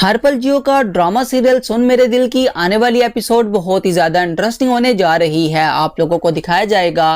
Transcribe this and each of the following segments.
हर पल जियो का drama serial सुन मेरे दिल की आने वाली एपिसोड बहुत ही ज्यादा इंटरेस्टिंग होने जा रही है। आप लोगों को दिखाया जाएगा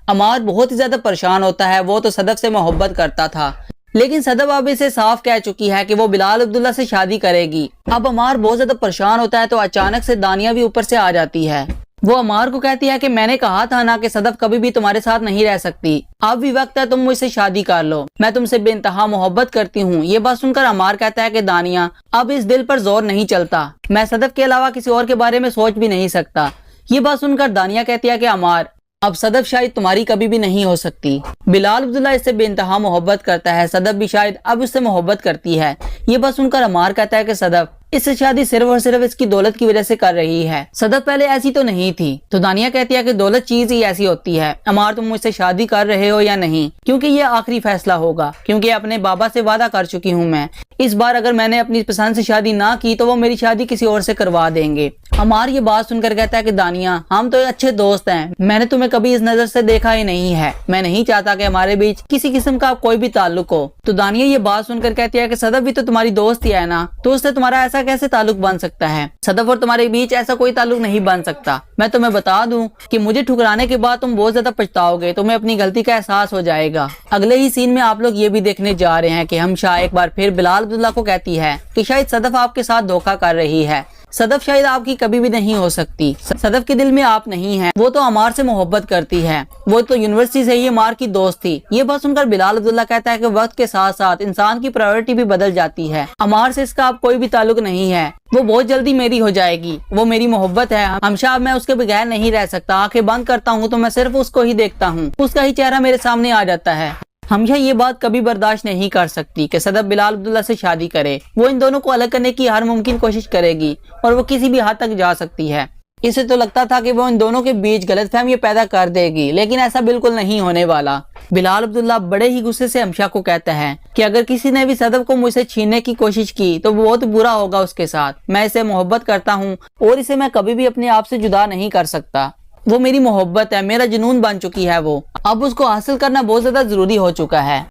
अमार बहुत ही ज्यादा परेशान होता है। वो तो सदफ से मोहब्बत करता था, लेकिन सदफ अब इसे साफ कह चुकी है कि वो बिलाल अब्दुल्ला से शादी करेगी। अब अमार बहुत ज्यादा परेशान होता है तो अचानक से दानिया भी ऊपर से आ जाती है। वो अमार को कहती है कि मैंने कहा था ना कि सदफ कभी भी तुम्हारे साथ नहीं रह सकती। अब भी वक्त है, तुम मुझसे शादी कर लो, मैं तुमसे बेइंतहा मोहब्बत करती हूँ। ये बात सुनकर अमार कहता है कि दानिया अब इस दिल पर जोर नहीं चलता, मैं सदफ के अलावा किसी और के बारे में सोच भी नहीं सकता। ये बात सुनकर दानिया कहती है कि अमार अब सदफ शायद तुम्हारी कभी भी नहीं हो सकती। बिलाल अब्दुल्ला इससे बेइंतहा मोहब्बत करता है, सदफ भी शायद अब उससे मोहब्बत करती है। ये बात सुनकर अमार कहता है कि सदफ इससे शादी सिर्फ और सिर्फ इसकी दौलत की वजह से कर रही है, सदफ पहले ऐसी तो नहीं थी। तो दानिया कहती है कि दौलत चीज ही ऐसी होती है। अमार तुम मुझसे शादी कर रहे हो या नहीं, क्योंकि ये आखिरी फैसला होगा, क्योंकि अपने बाबा से वादा कर चुकी हूँ मैं। इस बार अगर मैंने अपनी पसंद से शादी ना की तो वो मेरी शादी किसी और से करवा देंगे। अमार ये बात सुनकर कहता है कि दानिया हम तो अच्छे दोस्त हैं, मैंने तुम्हें कभी इस नजर से देखा ही नहीं है, मैं नहीं चाहता कि हमारे बीच किसी किस्म का कोई भी ताल्लुक हो। तो दानिया ये बात सुनकर कहती है कि सदफ भी तो तुम्हारी दोस्त ही है ना, तो उससे तुम्हारा ऐसा कैसे ताल्लुक बन सकता है। सदफ और तुम्हारे बीच ऐसा कोई ताल्लुक नहीं बन सकता। मैं तुम्हें बता दूं कि मुझे ठुकराने के बाद तुम बहुत ज्यादा पछताओगे, तुम्हें अपनी गलती का एहसास हो जाएगा। अगले ही सीन में आप लोग ये भी देखने जा रहे हैं कि हमशा एक बार फिर बिलाल अब्दुल्ला को कहती है कि शायद सदफ आपके साथ धोखा कर रही है, सदफ शायद आपकी कभी भी नहीं हो सकती, सदफ के दिल में आप नहीं हैं, वो तो अमार से मोहब्बत करती है, वो तो यूनिवर्सिटी से ही अमार की दोस्त थी। ये बात सुनकर बिलाल अब्दुल्ला कहता है कि वक्त के साथ साथ इंसान की प्रायोरिटी भी बदल जाती है, अमार से इसका अब कोई भी ताल्लुक नहीं है, वो बहुत जल्दी मेरी हो जाएगी, वो मेरी मोहब्बत है, हमशा मैं उसके बगैर नहीं रह सकता। आंखें बंद करता हूँ तो मैं सिर्फ उसको ही देखता हूँ, उसका ही चेहरा मेरे सामने आ जाता है। हमशा ये बात कभी बर्दाश्त नहीं कर सकती कि सदफ बिलाल अब्दुल्ला से शादी करे। वो इन दोनों को अलग करने की हर मुमकिन कोशिश करेगी और वो किसी भी हद तक जा सकती है। इसे तो लगता था कि वो इन दोनों के बीच गलतफहमी पैदा कर देगी, लेकिन ऐसा बिल्कुल नहीं होने वाला। बिलाल अब्दुल्ला बड़े ही गुस्से से हमशा को कहता है कि अगर किसी ने भी सदफ को मुझसे छीनने की कोशिश की तो बहुत बुरा होगा उसके साथ। मैं इसे मोहब्बत करता हूँ और इसे मैं कभी भी अपने आप से जुदा नहीं कर सकता। वो मेरी मोहब्बत है, मेरा जुनून बन चुकी है वो, अब उसको हासिल करना बहुत ज्यादा जरूरी हो चुका है।